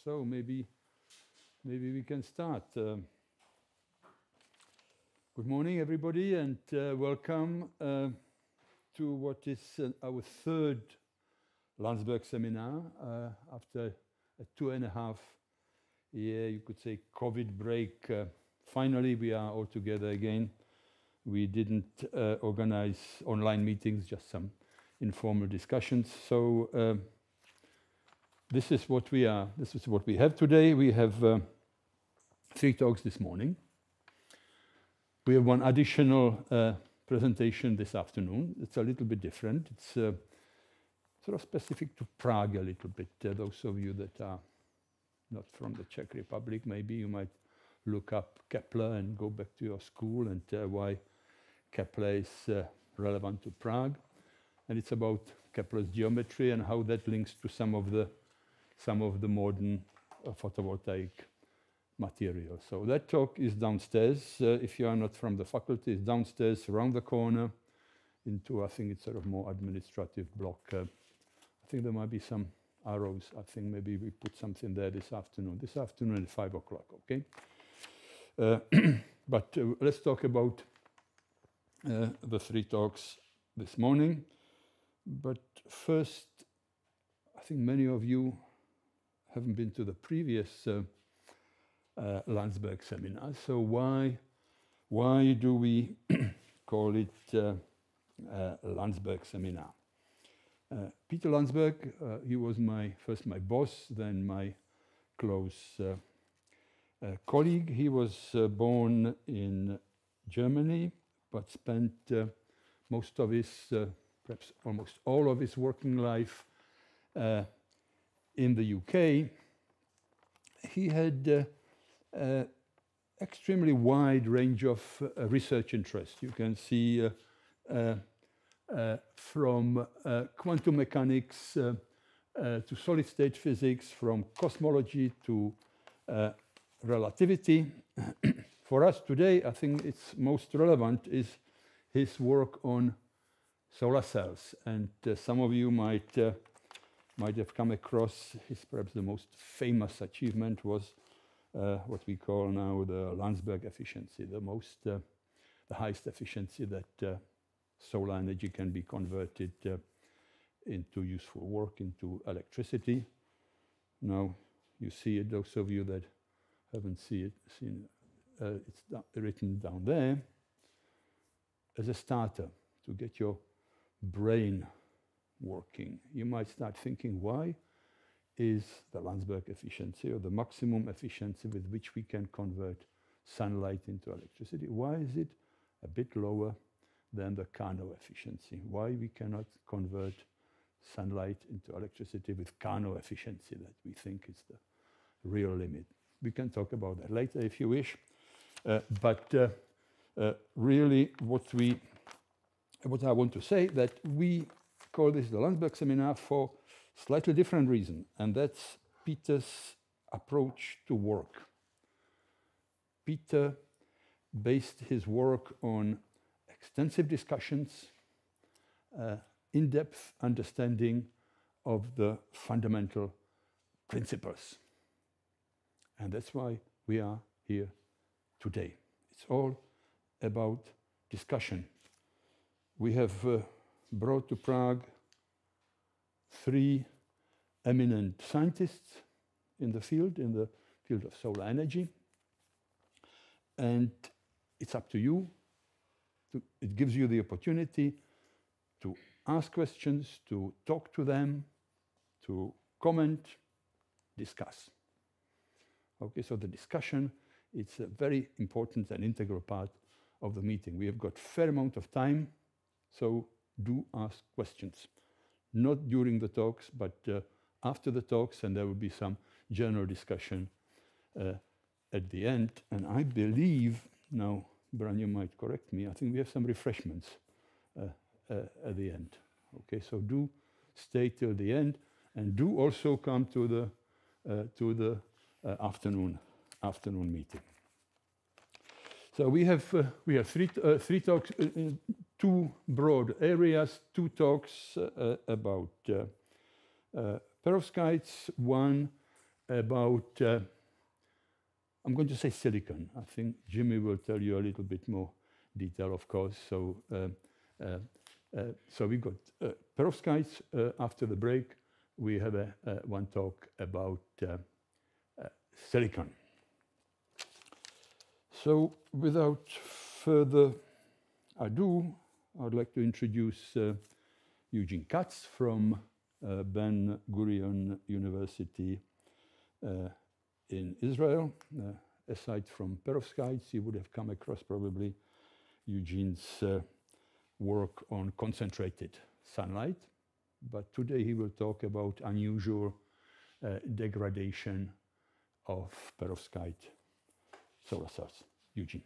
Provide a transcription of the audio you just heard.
So maybe we can start. Good morning, everybody, and welcome to what is our third Landsberg seminar after a 2.5 year, you could say, COVID break. Finally, we are all together again. We didn't organize online meetings, just some informal discussions. So this is what we are. This is what we have today. We have 3 talks this morning. We have one additional presentation this afternoon. It's a little bit different. It's sort of specific to Prague a little bit. Those of you that are not from the Czech Republic, maybe you might look up Kepler and go back to your school and why Kepler is relevant to Prague. And it's about Kepler's geometry and how that links to some of the modern photovoltaic material. So that talk is downstairs. If you are not from the faculty, it's downstairs, around the corner, into, I think it's sort of more administrative block. I think there might be some arrows. I think maybe we put something there this afternoon. This afternoon at 5 o'clock, okay? But let's talk about the 3 talks this morning. But first, I think many of you haven't been to the previous Landsberg seminar. So why do we call it Landsberg seminar? Peter Landsberg, he was first my boss, then my close colleague. He was born in Germany, but spent most of his, perhaps almost all of his working life in the UK. He had extremely wide range of research interests. You can see from quantum mechanics to solid-state physics, from cosmology to relativity. For us today, I think it's most relevant is his work on solar cells. And some of you might have come across his, perhaps the most famous achievement was what we call now the Landsberg efficiency, the highest efficiency that solar energy can be converted into useful work, into electricity. Now you see it, those of you that haven't seen it's written down there as a starter to get your brain working. You might start thinking, why is the Landsberg efficiency, or the maximum efficiency with which we can convert sunlight into electricity, why is it a bit lower than the Carnot efficiency? Why we cannot convert sunlight into electricity with Carnot efficiency that we think is the real limit? We can talk about that later if you wish. But really what I want to say, that we call this the Landsberg seminar for slightly different reason, and that's Peter's approach to work. Peter based his work on extensive discussions, in-depth understanding of the fundamental principles. And that's why we are here today. It's all about discussion. We have brought to Prague 3 eminent scientists in the field of solar energy. And it's up to you. It gives you the opportunity to ask questions, to talk to them, to comment, discuss. Okay, so the discussion, it's a very important and integral part of the meeting. We have got a fair amount of time, so do ask questions. Not during the talks, but after the talks, and there will be some general discussion at the end. And I believe, now Bran, you might correct me, I think we have some refreshments at the end. Okay, so do stay till the end, and do also come to the afternoon meeting. So we have 3 talks, 2 broad areas, 2 talks about perovskites, one about, I'm going to say silicon. I think Jimmy will tell you a little bit more detail, of course. So we got perovskites. After the break, we have one talk about silicon. So without further ado, I'd like to introduce Eugene Katz from Ben Gurion University in Israel. Aside from perovskites, you would have come across probably Eugene's work on concentrated sunlight. But today he will talk about unusual degradation of perovskite solar cells. Eugene.